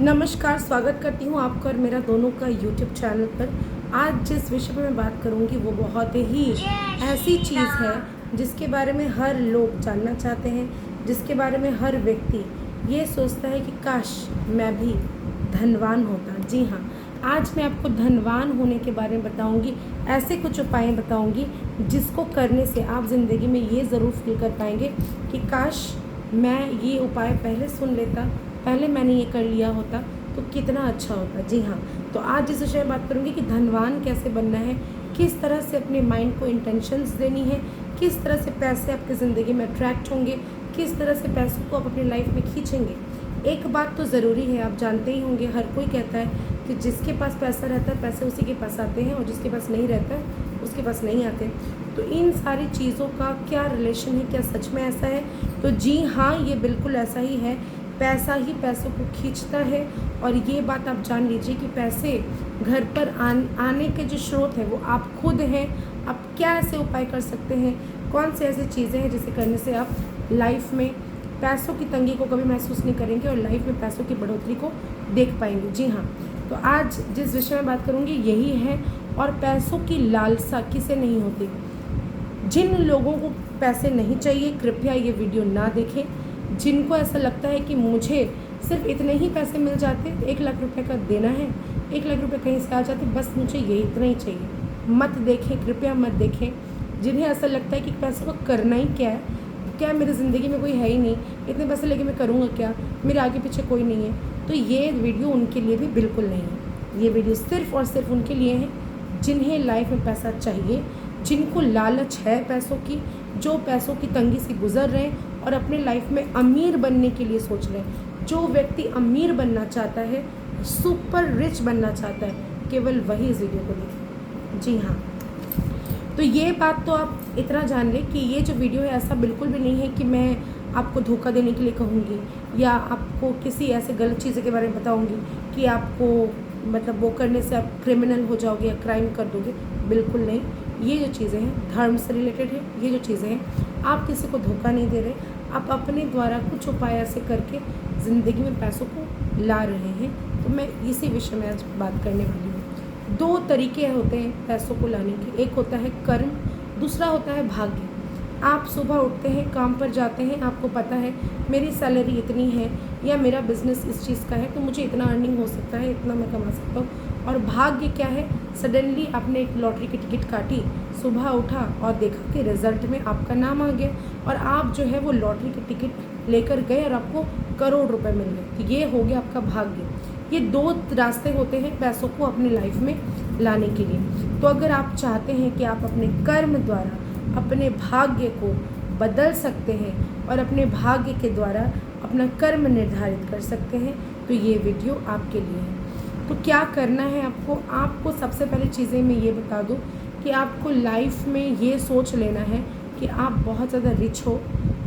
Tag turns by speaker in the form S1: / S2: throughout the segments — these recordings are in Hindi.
S1: नमस्कार, स्वागत करती हूँ आपका और मेरा दोनों का यूट्यूब चैनल पर। आज जिस विषय पर मैं बात करूँगी वो बहुत ही ऐसी चीज़ है जिसके बारे में हर लोग जानना चाहते हैं, जिसके बारे में हर व्यक्ति ये सोचता है कि काश मैं भी धनवान होता। जी हाँ, आज मैं आपको धनवान होने के बारे में बताऊँगी, ऐसे कुछ उपाय बताऊँगी जिसको करने से आप ज़िंदगी में ये ज़रूर फील कर पाएंगे कि काश मैं ये उपाय पहले सुन लेता, पहले मैंने ये कर लिया होता तो कितना अच्छा होता। जी हाँ, तो आज इस विषय में बात करूँगी कि धनवान कैसे बनना है, किस तरह से अपने माइंड को इंटेंशंस देनी है, किस तरह से पैसे आपकी ज़िंदगी में अट्रैक्ट होंगे, किस तरह से पैसों को आप अपनी लाइफ में खींचेंगे। एक बात तो ज़रूरी है, आप जानते ही होंगे, हर कोई कहता है कि जिसके पास पैसा रहता है पैसे उसी के पास आते हैं और जिसके पास नहीं रहता है उसके पास नहीं आते। तो इन सारी चीज़ों का क्या रिलेशन है, क्या सच में ऐसा है? तो जी हाँ, ये बिल्कुल ऐसा ही है। पैसा ही पैसों को खींचता है और ये बात आप जान लीजिए कि पैसे घर पर आने के जो स्रोत हैं वो आप खुद हैं। आप क्या ऐसे उपाय कर सकते हैं, कौन से ऐसी चीज़ें हैं जिसे करने से आप लाइफ में पैसों की तंगी को कभी महसूस नहीं करेंगे और लाइफ में पैसों की बढ़ोतरी को देख पाएंगे। जी हाँ, तो आज जिस विषय में बात करूँगी यही है। और पैसों की लालसा किसे नहीं होती? जिन लोगों को पैसे नहीं चाहिए कृपया ये वीडियो ना देखें। जिनको ऐसा लगता है कि मुझे सिर्फ इतने ही पैसे मिल जाते, 1 लाख रुपए का देना है, 1 लाख रुपए कहीं से आ जाते, बस मुझे ये इतना ही चाहिए, मत देखें, कृपया मत देखें। जिन्हें ऐसा लगता है कि पैसों का करना ही क्या है, क्या मेरी ज़िंदगी में कोई है ही नहीं, इतने पैसे लेके मैं करूँगा क्या, मेरे आगे पीछे कोई नहीं है, तो ये वीडियो उनके लिए भी बिल्कुल नहीं है। ये वीडियो सिर्फ़ और सिर्फ उनके लिए है जिन्हें लाइफ में पैसा चाहिए, जिनको लालच है पैसों की, जो पैसों की तंगी से गुजर रहे हैं और अपने लाइफ में अमीर बनने के लिए सोच रहे हैं। जो व्यक्ति अमीर बनना चाहता है, सुपर रिच बनना चाहता है, केवल वही इस वीडियो को देखें। जी हाँ, तो ये बात तो आप इतना जान लें कि ये जो वीडियो है ऐसा बिल्कुल भी नहीं है कि मैं आपको धोखा देने के लिए कहूँगी या आपको किसी ऐसे गलत चीज़ें के बारे में बताऊँगी कि आपको मतलब वो करने से आप क्रिमिनल हो जाओगे या क्राइम कर दोगे। बिल्कुल नहीं। ये जो चीज़ें हैं धर्म से रिलेटेड है। ये जो चीज़ें हैं आप किसी को धोखा नहीं दे रहे, आप अपने द्वारा कुछ उपाय ऐसे करके ज़िंदगी में पैसों को ला रहे हैं। तो मैं इसी विषय में आज बात करने वाली हूँ। 2 तरीके होते हैं पैसों को लाने के, एक होता है कर्म, दूसरा होता है भाग्य। आप सुबह उठते हैं, काम पर जाते हैं, आपको पता है मेरी सैलरी इतनी है या मेरा बिज़नेस इस चीज़ का है तो मुझे इतना अर्निंग हो सकता है, इतना मैं कमा सकता हूँ। और भाग्य क्या है? सडनली आपने एक लॉटरी की टिकट काटी, सुबह उठा और देखा कि रिज़ल्ट में आपका नाम आ गया और आप जो है वो लॉटरी की टिकट लेकर गए और आपको करोड़ रुपए मिल गए। तो ये हो गया आपका भाग्य। ये 2 रास्ते होते हैं पैसों को अपनी लाइफ में लाने के लिए। तो अगर आप चाहते हैं कि आप अपने कर्म द्वारा अपने भाग्य को बदल सकते हैं और अपने भाग्य के द्वारा अपना कर्म निर्धारित कर सकते हैं तो ये वीडियो आपके लिए है। तो क्या करना है आपको सबसे पहले चीज़ें मैं ये बता दूं कि आपको लाइफ में ये सोच लेना है कि आप बहुत ज़्यादा रिच हो,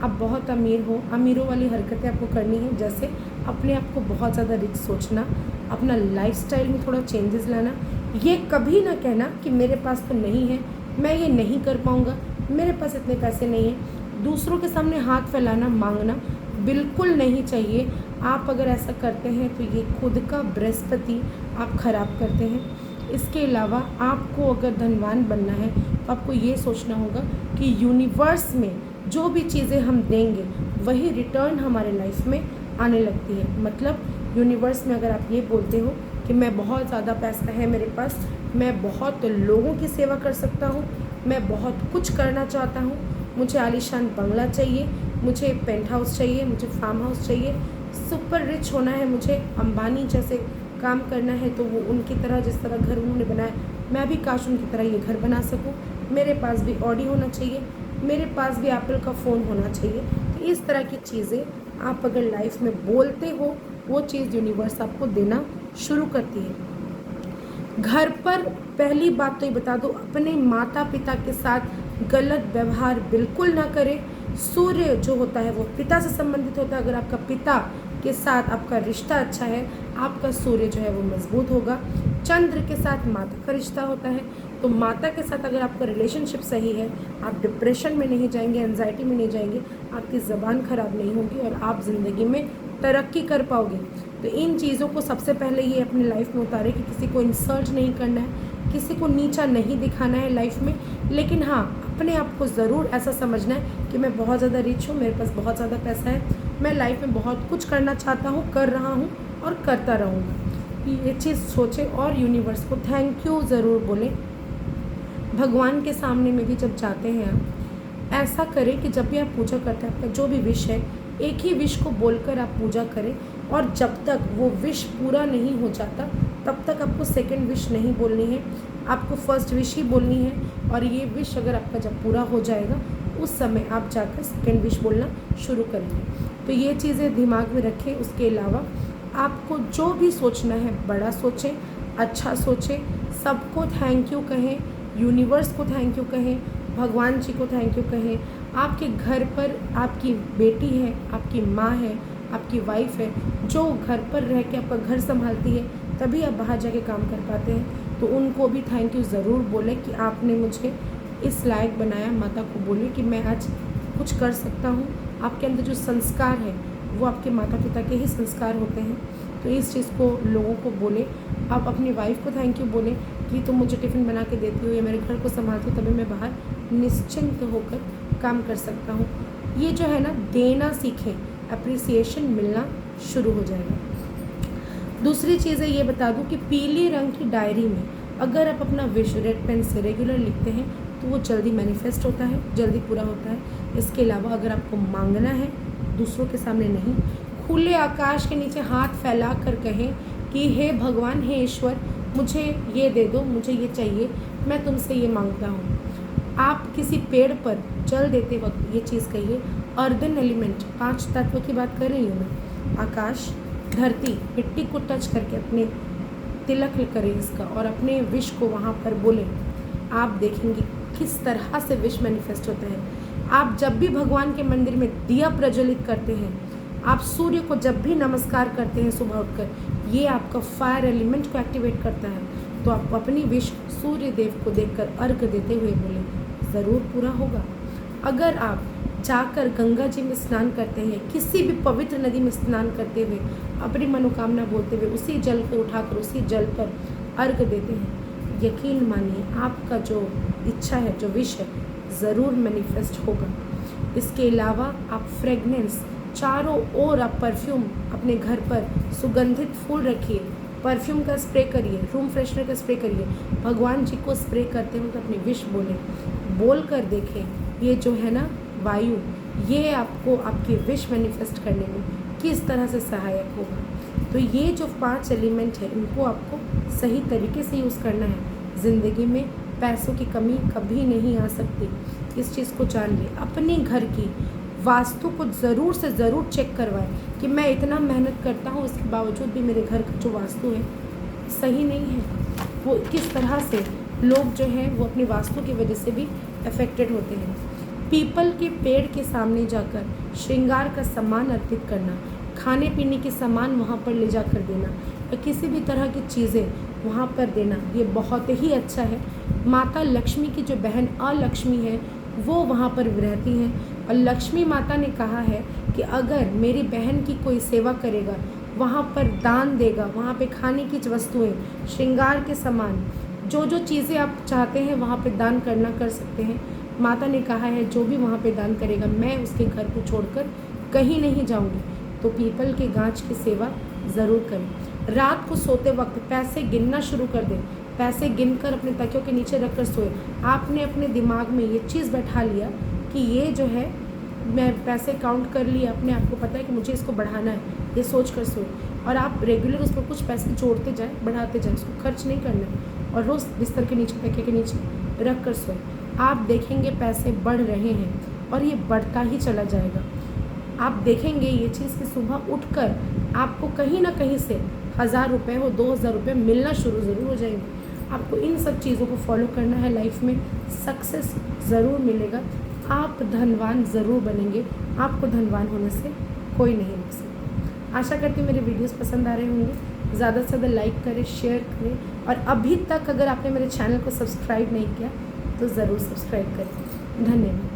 S1: आप बहुत अमीर हो। अमीरों वाली हरकतें आपको करनी है, जैसे अपने आप को बहुत ज़्यादा रिच सोचना, अपना लाइफस्टाइल में थोड़ा चेंजेस लाना। ये कभी ना कहना कि मेरे पास तो नहीं है, मैं ये नहीं कर पाऊँगा, मेरे पास इतने पैसे नहीं हैं। दूसरों के सामने हाथ फैलाना, मांगना बिल्कुल नहीं चाहिए। आप अगर ऐसा करते हैं तो ये खुद का बृहस्पति आप खराब करते हैं। इसके अलावा आपको अगर धनवान बनना है तो आपको ये सोचना होगा कि यूनिवर्स में जो भी चीज़ें हम देंगे वही रिटर्न हमारे लाइफ में आने लगती है। मतलब यूनिवर्स में अगर आप ये बोलते हो कि मैं बहुत ज़्यादा पैसा है मेरे पास, मैं बहुत लोगों की सेवा कर सकता हूँ, मैं बहुत कुछ करना चाहता हूँ, मुझे आलीशान बंगला चाहिए, मुझे पेंट हाउस चाहिए, मुझे फार्म हाउस चाहिए, सुपर रिच होना है, मुझे अंबानी जैसे काम करना है तो वो उनकी तरह जिस तरह घर उन्होंने बनाया मैं भी काश उनकी तरह ये घर बना सकूँ, मेरे पास भी ऑडी होना चाहिए, मेरे पास भी एप्पल का फ़ोन होना चाहिए। तो इस तरह की चीज़ें आप अगर लाइफ में बोलते हो वो चीज़ यूनिवर्स आपको देना शुरू करती है। घर पर पहली बात तो ये बता दो, अपने माता पिता के साथ गलत व्यवहार बिल्कुल ना करें। सूर्य जो होता है वो पिता से संबंधित होता है। अगर आपका पिता के साथ आपका रिश्ता अच्छा है, आपका सूर्य जो है वो मजबूत होगा। चंद्र के साथ माता का रिश्ता होता है, तो माता के साथ अगर आपका रिलेशनशिप सही है, आप डिप्रेशन में नहीं जाएंगे, एंजाइटी में नहीं जाएंगे, आपकी ज़बान खराब नहीं होगी और आप ज़िंदगी में तरक्की कर पाओगे। तो इन चीज़ों को सबसे पहले ये अपनी लाइफ में उतारे कि किसी को इंसल्ट नहीं करना है, किसी को नीचा नहीं दिखाना है लाइफ में, लेकिन हाँ अपने आप को ज़रूर ऐसा समझना है कि मैं बहुत ज़्यादा रिच हूँ, मेरे पास बहुत ज़्यादा पैसा है, मैं लाइफ में बहुत कुछ करना चाहता हूँ, कर रहा हूँ और करता रहूँगा। ये चीज़ सोचें और यूनिवर्स को थैंक यू ज़रूर बोलें। भगवान के सामने में भी जब जाते हैं आप, ऐसा करें कि जब भी आप पूजा करते हैं आपका जो भी विश है एक ही विश को बोलकर आप पूजा करें, और जब तक वो विश पूरा नहीं हो जाता तब तक आपको सेकंड विश नहीं बोलनी है, आपको फर्स्ट विश ही बोलनी है। और ये विश अगर आपका जब पूरा हो जाएगा उस समय आप जाकर सेकंड विश बोलना शुरू करेंगे। तो ये चीज़ें दिमाग में रखें। उसके अलावा आपको जो भी सोचना है बड़ा सोचें, अच्छा सोचें, सबको थैंक यू कहें, यूनिवर्स को थैंक यू कहें, भगवान जी को थैंक यू कहें। आपके घर पर आपकी बेटी है, आपकी माँ है, आपकी वाइफ है, जो घर पर रह के आपका घर संभालती है, तभी आप बाहर जाके काम कर पाते हैं। तो उनको भी थैंक यू ज़रूर बोलें कि आपने मुझे इस लायक बनाया। माता को बोले कि मैं आज कुछ कर सकता हूँ। आपके अंदर जो संस्कार है वो आपके माता पिता के ही संस्कार होते हैं। तो इस चीज़ को लोगों को बोले। आप अपनी वाइफ को थैंक यू बोलें कि तुम मुझे टिफ़िन बना के देती हो या मेरे घर को संभालती हो, तभी मैं बाहर निश्चिंत होकर काम कर सकता हूँ। ये जो है ना, देना सीखें, अप्रिसिएशन मिलना शुरू हो जाएगा। दूसरी चीज़ है, ये बता दूँ कि पीले रंग की डायरी में अगर आप अपना विश रेड पेन से रेगुलर लिखते हैं तो वो जल्दी मैनिफेस्ट होता है, जल्दी पूरा होता है। इसके अलावा अगर आपको मांगना है, दूसरों के सामने नहीं, खुले आकाश के नीचे हाथ फैला कर कहें कि हे भगवान, हे ईश्वर, मुझे ये दे दो, मुझे ये चाहिए, मैं तुमसे ये मांगता हूँ। आप किसी पेड़ पर जल देते वक्त ये चीज़ कहिए। अर्दन एलिमेंट, 5 तत्व की बात कर रही हूँ मैं, आकाश, धरती, मिट्टी को टच करके अपने तिलक करें इसका और अपने विश को वहाँ पर बोलें। आप देखेंगे किस तरह से विश मैनिफेस्ट होता है। आप जब भी भगवान के मंदिर में दिया प्रज्वलित करते हैं, आप सूर्य को जब भी नमस्कार करते हैं सुबह उठकर, ये आपका फायर एलिमेंट को एक्टिवेट करता है। तो आप अपनी विश सूर्य देव को देखकर अर्घ देते हुए बोलें, ज़रूर पूरा होगा। अगर आप जाकर गंगा जी में स्नान करते हैं, किसी भी पवित्र नदी में स्नान करते हुए अपनी मनोकामना बोलते हुए उसी जल को उठाकर उसी जल पर अर्घ देते हैं, यकीन मानिए आपका जो इच्छा है, जो विश है, ज़रूर मैनिफेस्ट होगा। इसके अलावा आप फ्रेगनेंस, चारों ओर आप परफ्यूम अपने घर पर सुगंधित फूल रखिए, परफ्यूम का स्प्रे करिए, रूम फ्रेशनर का स्प्रे करिए, भगवान जी को स्प्रे करते हुए तो अपनी विश बोल कर देखें। ये जो है ना वायु, ये आपको आपकी विश मैनिफेस्ट करने में किस तरह से सहायक होगा। तो ये जो 5 एलिमेंट है, इनको आपको सही तरीके से यूज़ करना है। ज़िंदगी में पैसों की कमी कभी नहीं आ सकती, इस चीज़ को जान ले। अपने घर की वास्तु को ज़रूर से ज़रूर चेक करवाएं कि मैं इतना मेहनत करता हूँ, इसके बावजूद भी मेरे घर का जो वास्तु है सही नहीं है। वो किस तरह से लोग जो हैं वो अपनी वास्तु की वजह से भी अफेक्टेड होते हैं। पीपल के पेड़ के सामने जाकर श्रृंगार का सामान अर्पित करना, खाने पीने के सामान वहाँ पर ले जाकर देना या किसी भी तरह की चीज़ें वहाँ पर देना, ये बहुत ही अच्छा है। माता लक्ष्मी की जो बहन अलक्ष्मी है वो वहाँ पर रहती हैं और लक्ष्मी माता ने कहा है कि अगर मेरी बहन की कोई सेवा करेगा, वहाँ पर दान देगा, वहाँ पे खाने की वस्तुएं, श्रृंगार के सामान, जो जो चीज़ें आप चाहते हैं वहाँ पे दान करना कर सकते हैं। माता ने कहा है जो भी वहाँ पे दान करेगा मैं उसके घर को छोड़कर कहीं नहीं जाऊँगी। तो पीपल के गाछ की सेवा ज़रूर करें। रात को सोते वक्त पैसे गिनना शुरू कर दें, पैसे गिनकर अपने तकियों के नीचे रख कर सोए। आपने अपने दिमाग में ये चीज़ बैठा लिया कि ये जो है मैं पैसे काउंट कर लिया, अपने आप को पता है कि मुझे इसको बढ़ाना है, ये सोच कर सोए। और आप रेगुलर उस पर कुछ पैसे जोड़ते जाएँ, बढ़ाते जाएँ, उसको खर्च नहीं करना है और रोज़ बिस्तर के नीचे, तकिए के नीचे रख कर सोए। आप देखेंगे पैसे बढ़ रहे हैं और ये बढ़ता ही चला जाएगा। आप देखेंगे ये चीज़ कि सुबह उठकर आपको कहीं ना कहीं से 1000 रुपये हो, 2000 रुपये मिलना शुरू ज़रूर हो जाएंगे। आपको इन सब चीज़ों को फॉलो करना है, लाइफ में सक्सेस ज़रूर मिलेगा, आप धनवान ज़रूर बनेंगे, आपको धनवान होने से कोई नहीं रोक सकता। आशा करती हूँ मेरे वीडियोस पसंद आ रहे होंगे। ज़्यादा से ज़्यादा लाइक करें, शेयर करें और अभी तक अगर आपने मेरे चैनल को सब्सक्राइब नहीं किया तो ज़रूर सब्सक्राइब करें। धन्यवाद।